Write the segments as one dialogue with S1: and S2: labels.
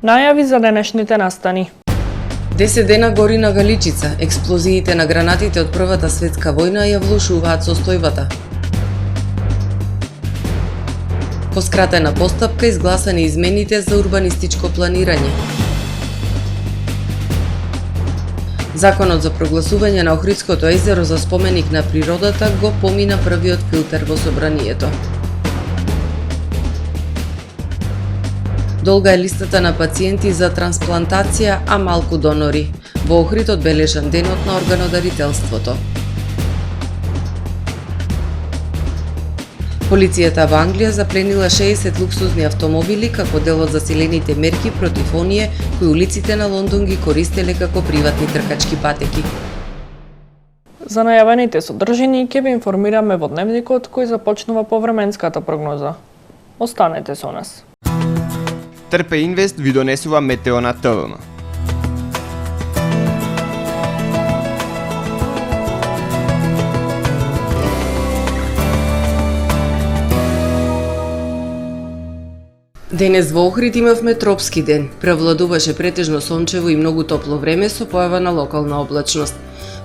S1: Најави за денешните настани.
S2: 10 дена гори на Галичица. Експлозиите на гранатите од Првата светска војна ја влошуваат состојбата. По скратена постапка изгласани измените за урбанистичко планирање. Законот за прогласување на Охридското езеро за споменик на природата го помина првиот филтер во собранието. Долга е листата на пациенти за трансплантација, а малку донори. Во Охрид одбележан денот на органодарителството. Полицијата во Англија запленила 60 луксузни автомобили како дел од засилените мерки против оние кои улиците на Лондон ги користеле како приватни тркачки патеки.
S1: За најавените содржини ќе ви информираме во дневникот кој започнува по временската прогноза. Останете со нас.
S3: Трпе Инвест ви донесува метео на ТВМ.
S2: Денес во Охрид имавме тропски ден. Превладуваше претежно сончево и многу топло време со појава на локална облачност.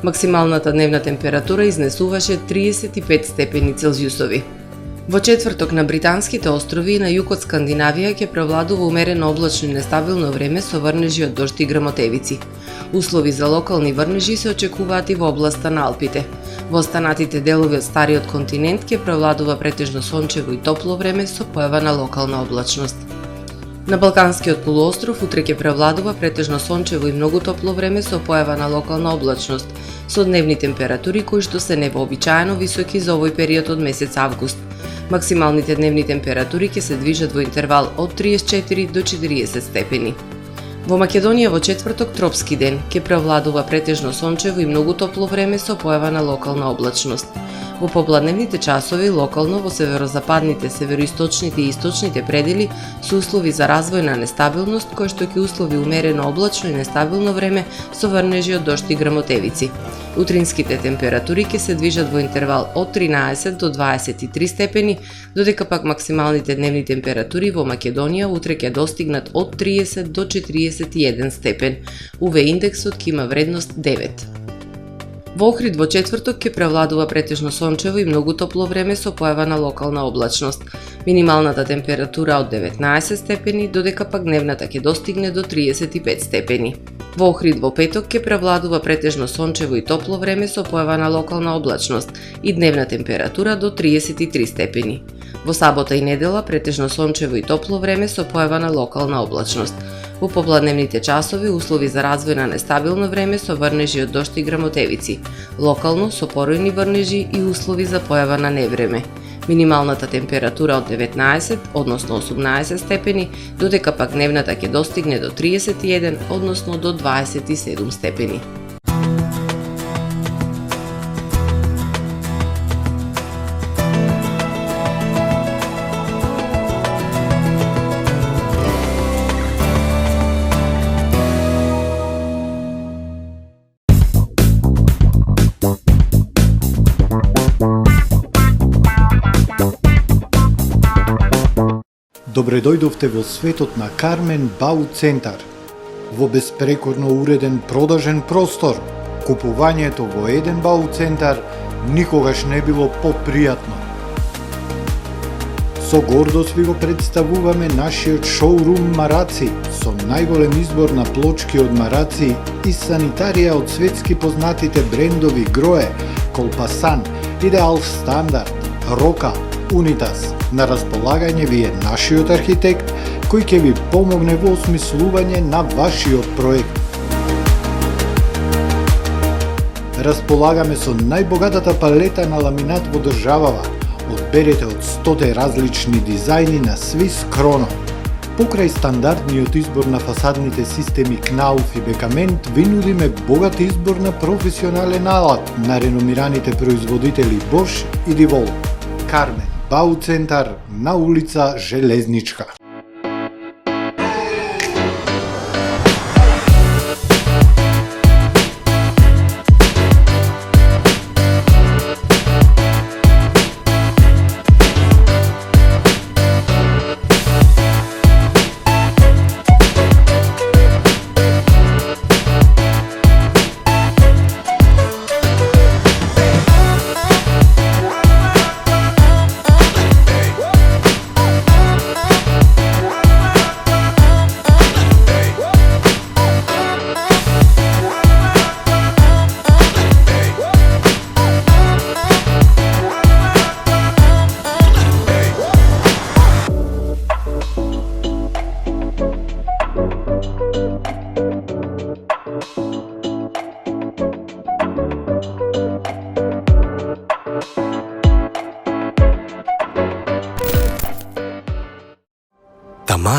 S2: Максималната дневна температура изнесуваше 35 степени Целзиусови. Во четврток на Британските острови и на југ од Скандинавија ќе превладува умерено облачно и нестабилно време со врнежи од дожд и грмотевици. Услови за локални врнежи се очекуваат и во областа на Алпите. Во останатите делови од стариот континент ќе превладува претежно сончево и топло време со појава на локална облачност. На Балканскиот полуостров утре ќе превладува претежно сончево и многу топло време со појава на локална облачност, со дневни температури кои што се невообичаено високи за овој период од месец август. Максималните дневни температури ќе се движат во интервал од 34 до 40 степени. Во Македонија во четврток тропски ден ќе превладува претежно сончево и многу топло време со појава на локална облачност. Во попладневните часови локално во северозападните, североисточните и источните предели се услови за развојна нестабилност кој што ќе услови умерено облачно и нестабилно време со врнежи од дожд и грмотевици. Утринските температури ќе се движат во интервал од 13 до 23 степени, додека пак максималните дневни температури во Македонија утре ќе достигнат од 30 до 41 степен. УВ индексот ќе има вредност 9. Во Охрид во четврток ќе превладува претежно сончево и многу топло време со појава на локална облачност. Минималната температура од 19 степени, додека пак дневната ќе достигне до 35 степени. Во Охрид во петок ќе превладува претежно сончево и топло време со појава на локална облачност и дневна температура до 33 степени. Во сабота и недела претежно сончево и топло време со појава на локална облачност. Во попладневните часови услови за развој на нестабилно време со врнежи од дожд и грмотевици, локално со поројни врнежи и услови за појава на невреме. Минималната температура од 19, односно 18 степени, додека пак дневната ќе достигне до 31, односно до 27 степени.
S4: Добре дојдовте во светот на Кармен Бау Центар. Во беспрекорно уреден продажен простор, купувањето во еден Бау Центар никогаш не било попријатно. Со гордост ви го представуваме нашиот шоурум Мараци, со најголем избор на плочки од мараци и санитарија од светски познатите брендови Грое, Колпасан, Идеал Стандард, Рока, Унитас. На располагање ви е нашиот архитект кој ќе ви помогне во осмислување на вашиот проект. Располагаме со најбогатата палета на ламинат во државава. Одберете од 100 различни дизајни на Swiss Chrono. Покрај стандардниот избор на фасадните системи Knauf и Бекамент, ви нудиме богат избор на професионален алат на реномираните производители Bosch и DeWalt. Кармен Бау Центар на улица Железничка.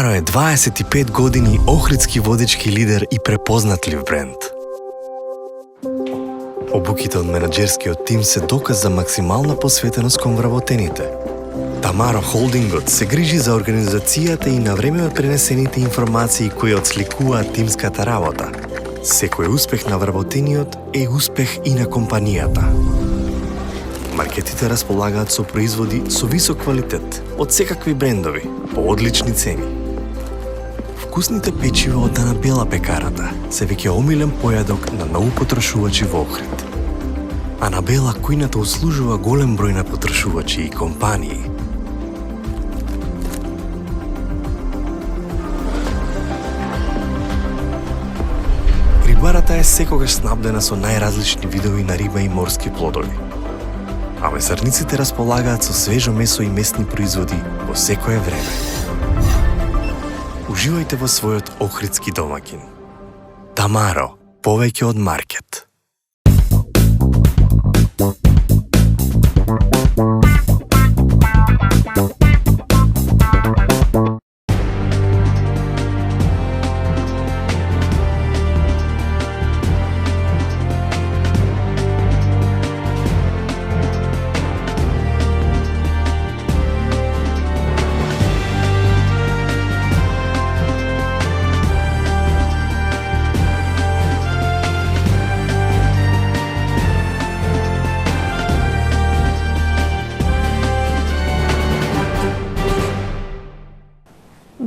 S5: Тамаро е 25 години охридски водечки лидер и препознатлив бренд. Обуките од менаџерскиот тим се доказ за максимална посветеност кон вработените. Тамаро Холдингот се грижи за организацијата и на време пренесените информации кои отсликуваат тимската работа. Секој успех на вработениот е успех и на компанијата. Маркетите располагаат со производи со висок квалитет од секакви брендови по одлични цени. Вкусните печива од Дана Бела пекарата се веќе омилен појадок на многу потрошувачи во Охрид. Анабела кујната услужува голем број на потрошувачи и компании. Рибарата е секогаш снабдена со најразлични видови на риба и морски плодови. А месарниците располагаат со свежо месо и местни производи во секое време. Уживајте во својот охридски домаќин. Тамаро, повеќе од маркет.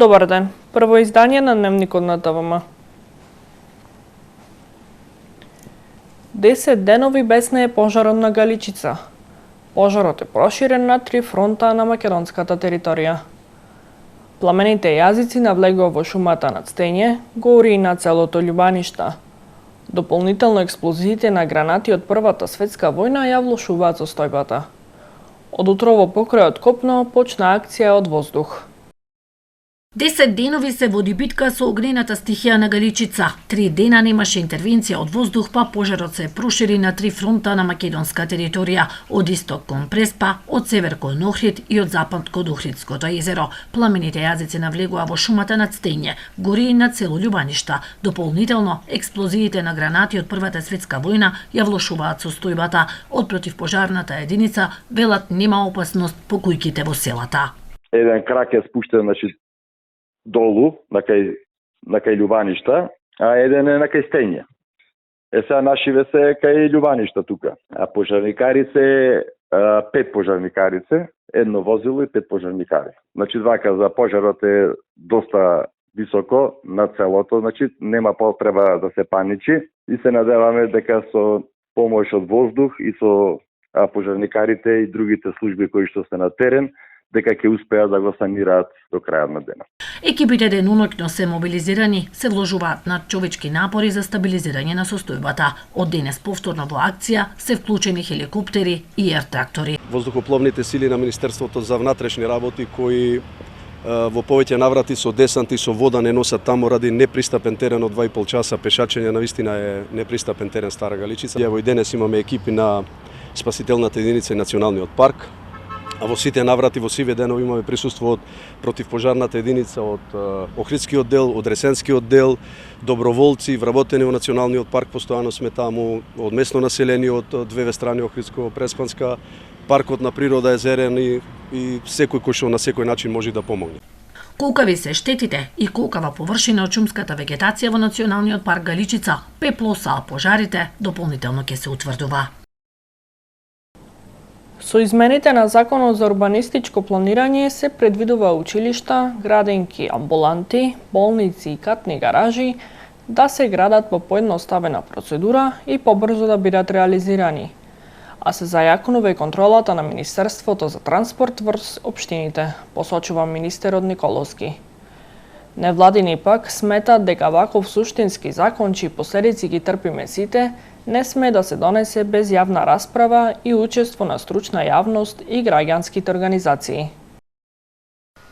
S1: Добар ден. Прво издание на Дневникот на ТВМ. 10 денови без не е пожарот на Галичица. Пожарот е проширен на 3 фронта на македонската територија. Пламените јазици навлегува во шумата над Стење, гори и на целото Љубаништа. Дополнително експлозиите на гранати од Првата светска војна ја влошуваат состојбата. Од утрово покрај од копно почна акција од воздух.
S6: 10 денови се води битка со огнената стихија на Галичица. 3 дена немаше интервенција од воздух, па пожарот се прошири на 3 фронта на македонска територија, од исток кон Преспа, од север кон Охрид и од запад кон Охридското езеро. Пламените јазици навлегува во шумата над Стење, гори и на цело Љубаништа. Дополнително, експлозиите на гранати од Првата светска војна ја влошуваат состојбата. Од противпожарната единица велат нема опасност по кујките во селата.
S7: Еден крак е спуштен, долу, на кај Љубаништа, а еден е на кај Стење. Сега нашиве се кај Љубаништа тука. А пожарникарице, 5 пожарникарице, едно возило и 5 пожарникари. Вака, за пожарот е доста високо на целото, нема потреба да се паничи и се надеваме дека со помош од воздух и со пожарникарите и другите служби кои што се на терен, дека ќе успеат да го санираат до крајот на денот.
S6: Екипите деноноќно се мобилизирани, се вложуваат на човечки напори за стабилизирање на состојбата. Од денес повторно во акција се вклучени хеликоптери и ер-трактори.
S8: Воздухопловните сили на Министерството за внатрешни работи кои во повеќе наврати со десант и со вода не носат таму ради непристапен терен од 2,5 часа пешачење, навистина е непристапен терен Стара Галичица. Ево и денес имаме екипи на спасителната единица и националниот парк. А во сите наврати во сиве денови имаме присуство од противпожарната единица, од Охридскиот дел, од Ресенскиот дел, доброволци, вработени во Националниот парк, постојано сме таму, од местно население од две страни, Охридско-Преспанска, паркот на природа Езерен и секој кој што на секој начин може да помогне.
S6: Колкави се штетите и колкава површина од шумската вегетација во Националниот парк Галичица, пеплоса, а пожарите дополнително ќе се утврдува.
S1: Со измените на Законот за урбанистичко планирање се предвидува училишта, градинки, амбуланти, болници и катни гаражи да се градат по поедноставена процедура и побрзо да бидат реализирани, а се зајакнува и контролата на Министерството за транспорт врз општините, посочува министерот Николовски. Невладини пак сметат дека ваков суштински закон, чии последици ги трпиме сите, не сме да се донесе без јавна расправа и учество на стручна јавност и граѓанските организации.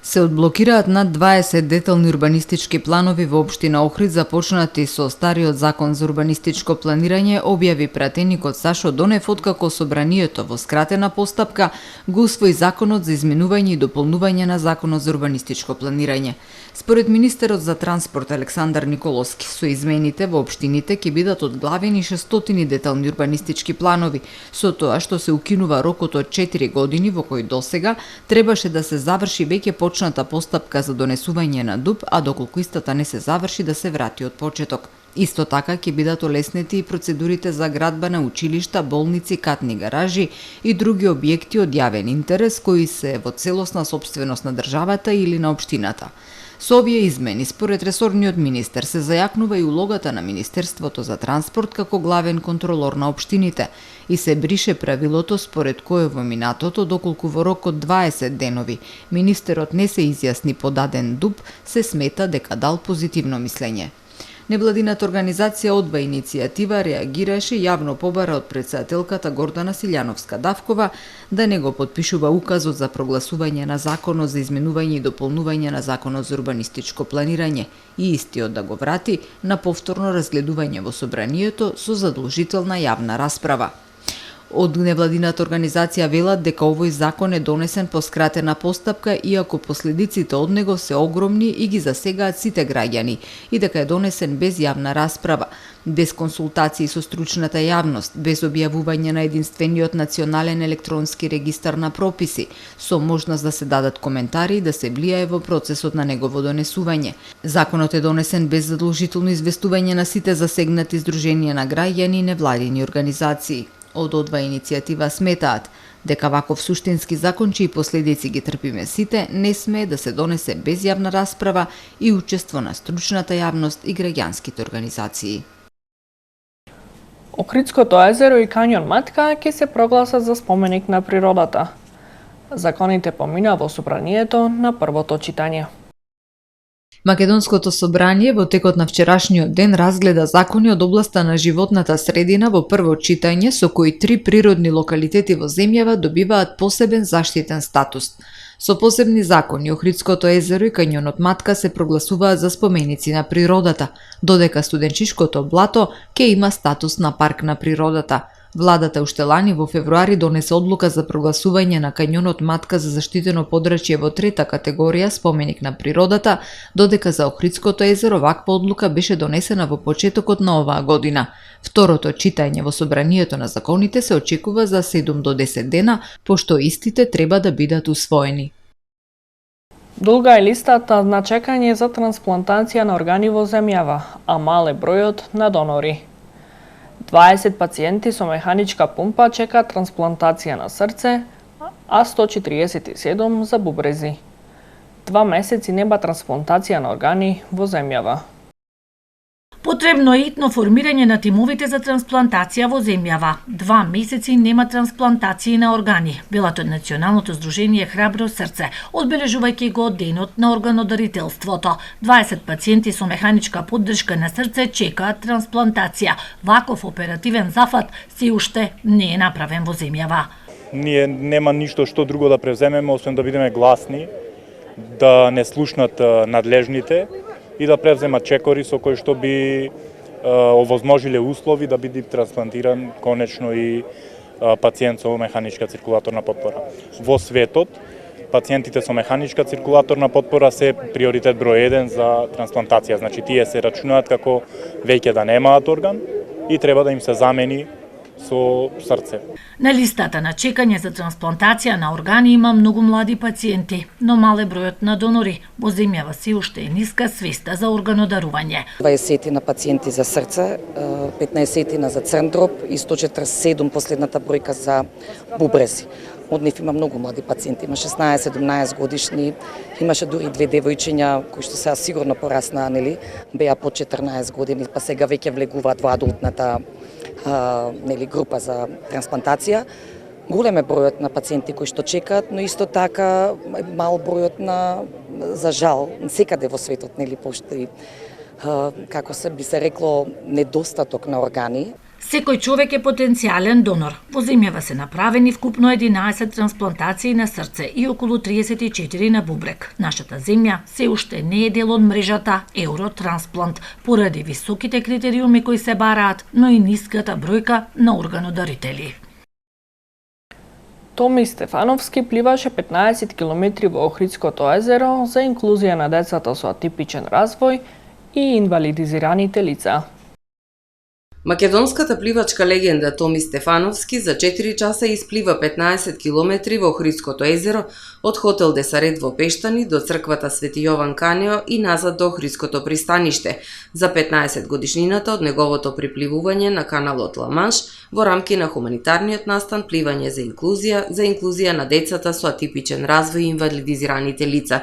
S9: Се одблокираат над 20 детални урбанистички планови во општина Охрид започнати со стариот закон за урбанистичко планирање, објави пратеникот Сашо Донев, откако собранието во скратена постапка го усвои законот за изменување и дополнување на законот за урбанистичко планирање. Според министерот за транспорт Александар Николовски, со измените во општините ќе бидат одглавени 600 детални урбанистички планови, со тоа што се укинува рокот од 4 години во кој досега требаше да се заврши веќе почната постапка за донесување на ДУП, а доколку истата не се заврши да се врати од почеток. Исто така ќе бидат олеснети и процедурите за градба на училишта, болници, катни гаражи и други објекти од јавен интерес кои се во целосна сопственост на државата или на општината. Со овие измени, според ресорниот министер, се зајакнува и улогата на Министерството за транспорт како главен контролор на општините и се брише правилото според кое во минатото, доколку во рок од 20 денови министерот не се изјасни по даден ДУП, се смета дека дал позитивно мислење. Невладината организација Одба иницијатива реагираше и јавно побара од претседателката Гордана Силјановска-Давкова да не го подпишува указот за прогласување на законот за изменување и дополнување на законот за урбанистичко планирање и истиот да го врати на повторно разгледување во собранието со задолжителна јавна расправа. Од невладината организација велат дека овој закон е донесен по скратена постапка, иако последиците од него се огромни и ги засегаат сите граѓани, и дека е донесен без јавна расправа, без консултации со стручната јавност, без објавување на единствениот национален електронски регистар на прописи, со можност да се дадат коментари и да се влијае во процесот на негово донесување. Законот е донесен без задолжително известување на сите засегнати здруженија на граѓани и невладини организации. Од Одба иницијатива сметаат дека ваков суштински закон, чии последици ги трпиме сите, не смее да се донесе без јавна расправа и учество на стручната јавност и граѓанските организации.
S1: Охридското езеро и кањон Матка ќе се прогласат за споменик на природата. Законите помина во собранието на првото читање.
S9: Македонското собрание во текот на вчерашниот ден разгледа закони од областа на животната средина во прво читање, со кои 3 природни локалитети во земјава добиваат посебен заштитен статус. Со посебни закони Охридското езеро и кањонот Матка се прогласуваат за споменици на природата, додека Студенчишкото блато ќе има статус на парк на природата. Владата уште лани во февруари донесе одлука за прогласување на кањонот Матка за заштитено подрачје во трета категорија споменик на природата, додека за Охридското езеро ваква одлука беше донесена во почетокот на оваа година. Второто читање во собранието на законите се очекува за 7 до 10 дена, пошто истите треба да бидат усвоени.
S1: Дулга е листата на чекање за трансплантација на органи во земјава, а мал е бројот на донори. 20 пациенти со механичка пумпа чекаат трансплантација на срце, а 147 за бубрези. 2 месеци нема трансплантација на органи во земјава.
S6: Потребно е итно формирање на тимовите за трансплантација во земјава. 2 месеци нема трансплантации на органи, велат од Националното здружение Храбро срце, одбележувајќи го денот на органодарителството. 20 пациенти со механичка поддршка на срце чекаат трансплантација. Ваков оперативен зафат се уште не е направен во земјава.
S10: Ние нема ништо што друго да превземеме, освен да бидеме гласни, да не слушнат надлежните и да превземат чекори со кои што би овозможиле услови да биде трансплантиран конечно и пациент со механичка циркулаторна потпора. Во светот, пациентите со механичка циркулаторна потпора се приоритет број 1 за трансплантација. Значи, тие се рачунаат како веќе да немаат орган и треба да им се замени со срце.
S6: На листата на чекање за трансплантација на органи има многу млади пациенти, но мал е бројот на донори. Во земјава се уште е ниска свеста за органодарување.
S11: 20 на пациенти за срце, 15 за црн дроб и 147 последната бројка за бубрези. Од нив има многу млади пациенти, има 16-17 годишни, имаше дури 2 девојчиња кои што сега сигурно пораснаа, нели, беа по 14 години, па сега веќе влегуваат во адултната група за трансплантација. Голем е бројот на пациенти кои што чекаат, но исто така мал бројот на, за жал, секаде во светот, нели, постои, како се би се рекло, недостаток на органи.
S6: Секој човек е потенцијален донор. Во земјава се направени вкупно 11 трансплантации на срце и околу 34 на бубрек. Нашата земја се уште не е дел од мрежата Евротрансплант поради високите критериуми кои се бараат, но и ниската бројка на органодарители.
S1: Томи Стефановски пливаше 15 км во Охридското езеро за инклузија на децата со атипичен развој и инвалидизираните лица.
S2: Македонската пливачка легенда Томи Стефановски за 4 часа исплива 15 км во Охридското езеро од хотел Десарет во Пештани до црквата Свети Јован Канео и назад до Охридското пристаниште за 15 годишнината од неговото припливување на каналот Ла-Манш во рамки на хуманитарниот настан Пливање за инклузија на децата со атипичен развој и инвалидизираните лица.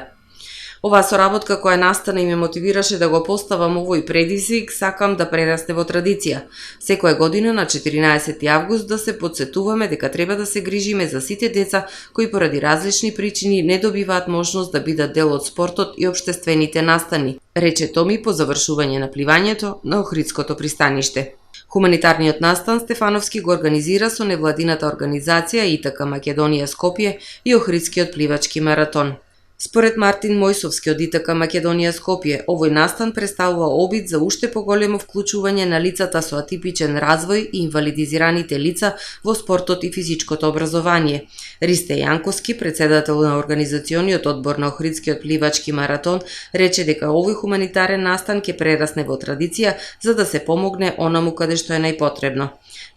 S2: Оваа соработка која настана и ме мотивираше да го поставам овој предизвик, сакам да прерасне во традиција. Секоја година на 14 август да се потсетуваме дека треба да се грижиме за сите деца кои поради различни причини не добиваат можност да бидат дел од спортот и општествените настани, рече Томи по завршување на пливањето на Охридското пристаниште. Хуманитарниот настан Стефановски го организира со невладината организација ИТК Македонија Скопје и Охридскиот пливачки маратон. Според Мартин Мојсовски од ИТК Македонија Скопје, овој настан представува обид за уште поголемо вклучување на лицата со атипичен развој и инвалидизираните лица во спортот и физичкото образование. Ристе Јанковски, председател на организациониот одбор на Охридскиот пливачки маратон, рече дека овој хуманитарен настан ќе прерасне во традиција за да се помогне онаму каде што е најпотребно.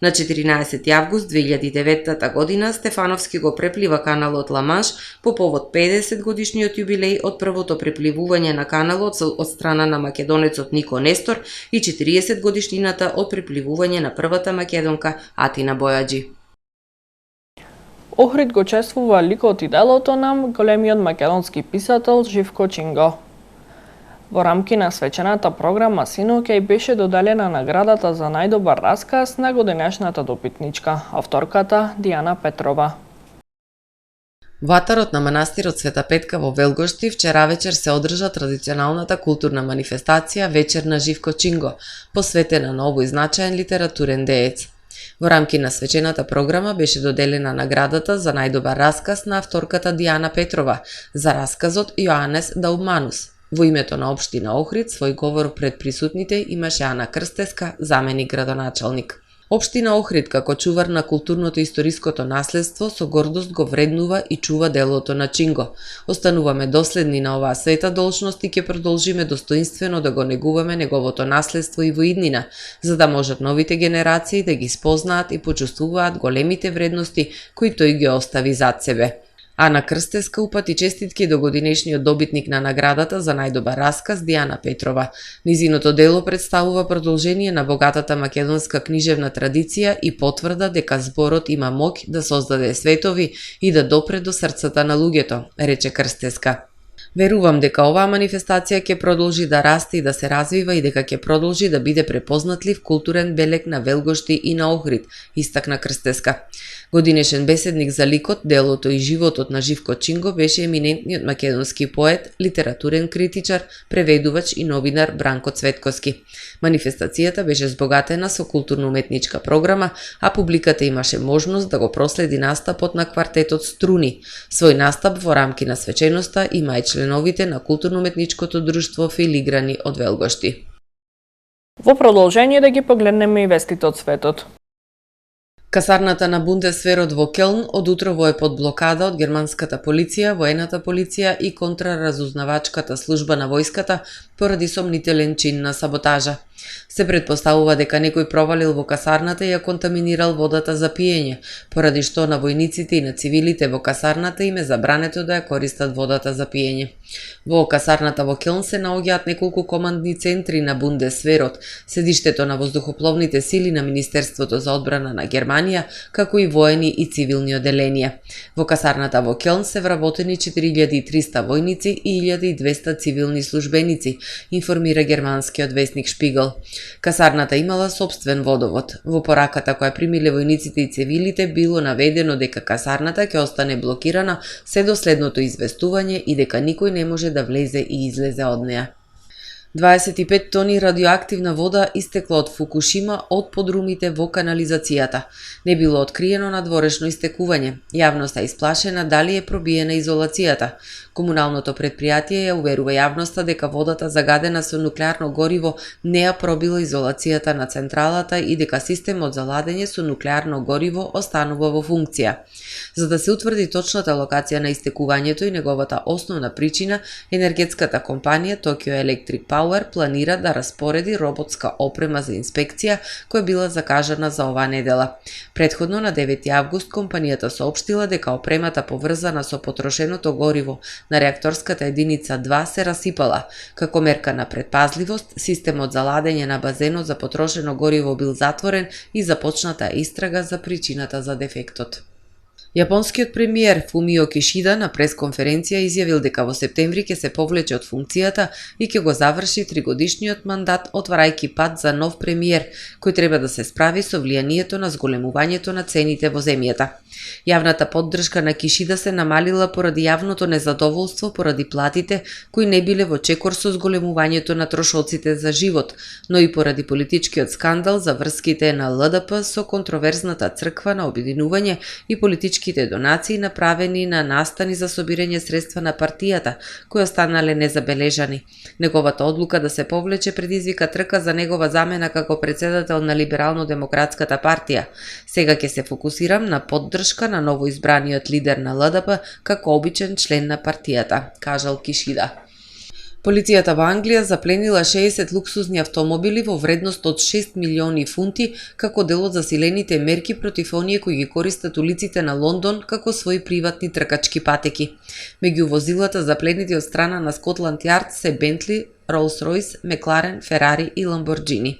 S2: На 14 август 2009 година Стефановски го преплива каналот Ла-Манш по повод 50 годишниот јубилеј од првото препливување на каналот од страна на македонецот Нико Нестор и 40 годишнината од препливување на првата македонка Атина Бојаджи.
S1: Охрид го чествува ликот и делото нам големиот македонски писател Живко Чинго. Во рамки на свечената програма синоќа беше доделена наградата за најдобар расказ на годинешната допитничка, авторката Дијана Петрова.
S2: Ватарот на манастирот Света Петка во Велгошти вчера вечер се одржа традиционалната културна манифестација Вечер на Живко Чинго, посветена на овој значаен литературен деец. Во рамки на свечената програма беше доделена наградата за најдобар расказ на авторката Дијана Петрова за расказот Јоанес Дауманус. Во името на општина Охрид, свој говор пред присутните имаше Ана Крстеска, заменик градоначалник. Општина Охрид, како чувар на културното и историското наследство, со гордост го вреднува и чува делото на Чинго. Остануваме доследни на оваа света должност и ќе продолжиме достоинствено да го негуваме неговото наследство и во иднина, за да можат новите генерации да ги спознаат и почувствуваат големите вредности кои тој ги остави зад себе. Ана Крстеска упати честитки до годинешниот добитник на наградата за најдобар расказ Дијана Петрова. Низиното дело представува продолжение на богатата македонска книжевна традиција и потврда дека зборот има моќ да создаде светови и да допре до срцата на луѓето, рече Крстеска. Верувам дека оваа манифестација ќе продолжи да расте и да се развива и дека ќе продолжи да биде препознатлив културен белег на Велгошти и на Охрид, истакна Крстеска. Годинешен беседник за ликот, делото и животот на Живко Чинго беше еминентниот македонски поет, литературен критичар, преведувач и новинар Бранко Цветковски. Манифестацијата беше збогатена со културно-уметничка програма, а публиката имаше можност да го проследи настапот на квартетот Струни. Свој настап во рамки на свеченоста има и членовите на културно-уметничкото друштво Филиграни од Велгошти.
S1: Во продолжение да ги погледнеме и вестите од светот.
S2: Касарната на Бундесверот во Келн од утрово е под блокада од германската полиција, воената полиција и контраразузнавачката служба на војската поради сомнителен чин на саботажа. Се предпоставува дека некој провалил во касарната и ја контаминирал водата за пиење, поради што на војниците и на цивилите во касарната им е забрането да ја користат водата за пиење. Во касарната во Келн се наоѓаат неколку командни центри на Бундесверот, седиштето на воздухопловните сили на Министерството за одбрана на Германија, како и воени и цивилни оделенија. Во касарната во Келн се вработени 4300 војници и 1200 цивилни службеници, информира германскиот весник Шпигел. Касарната имала собствен водовод. Во пораката која примиле војниците и цивилите било наведено дека касарната ќе остане блокирана се до следното известување и дека никој не може да влезе и излезе од неа. 25 тони радиоактивна вода истекла од Фукушима од подрумите во канализацијата. Не било откриено надворешно истекување. Јавноста е исплашена дали е пробиена изолацијата. Комуналното предпријатие ја уверува јавноста дека водата загадена со нуклеарно гориво не ја пробила изолацијата на централата и дека системот за ладење со нуклеарно гориво останува во функција. За да се утврди точната локација на истекувањето и неговата основна причина, енергетската компанија Tokyo Electric Power планира да распореди роботска опрема за инспекција која била закажана за оваа недела. Претходно на 9 август компанијата соопштила дека опремата поврзана со потрошеното гориво на реакторската единица 2 се расипала. Како мерка на предпазливост, системот за ладење на базенот за потрошено гориво бил затворен и започната истрага за причината за дефектот. Јапонскиот премиер Фумио Кишида на пресконференција изјавил дека во септември ќе се повлече од функцијата и ќе го заврши 3-годишниот мандат, отварајќи пат за нов премиер, кој треба да се справи со влијанието на зголемувањето на цените во земјата. Јавната поддршка на Кишида се намалила поради јавното незадоволство поради платите кои не биле во чекор со зголемувањето на трошоците за живот, но и поради политичкиот скандал за врските на ЛДП со контроверзната црква на обединување и политичките донации направени на настани за собирање средства на партијата, кои останале незабележани. Неговата одлука да се повлече предизвика трка за негова замена како председател на Либерално-демократската партија. Сега ќе се фокусирам на поддршка на новоизбраниот лидер на ЛДП како обичен член на партијата, кажал Кишида. Полицијата во Англија запленила 60 луксузни автомобили во вредност од 6 милиони фунти како дел од засилените мерки против оние кои ги користат улиците на Лондон како своји приватни тркачки патеки. Меѓу возилата запленети од страна на Скотланд Јард се Бентли, Rolls-Royce, Мекларен, Ферари и Ламборджини.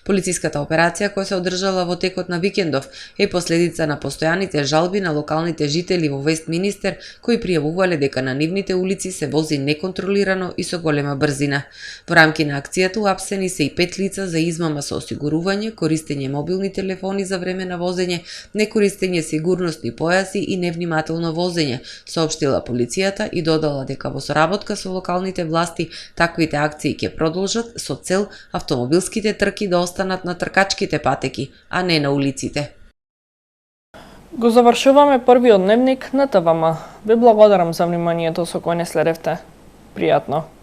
S2: Полициската операција која се одржала во текот на викендов е последица на постојаните жалби на локалните жители во Вестминистер кои пријавувале дека на нивните улици се вози неконтролирано и со голема брзина. Во рамки на акцијата уапсени се и 5 лица за измама со осигурување, користење мобилни телефони за време на возење, некористење сигурnosни појаси и невнимателно возење, соопштила полицијата и додала дека во соработка со локалните власти таквите акции ќе продолжат со цел автомобилските трки да останат на тркачките патеки, а не на улиците.
S1: Го завршуваме првиот дневник на ТВМ. Ви благодарам за вниманието со кој не следевте. Пријатно!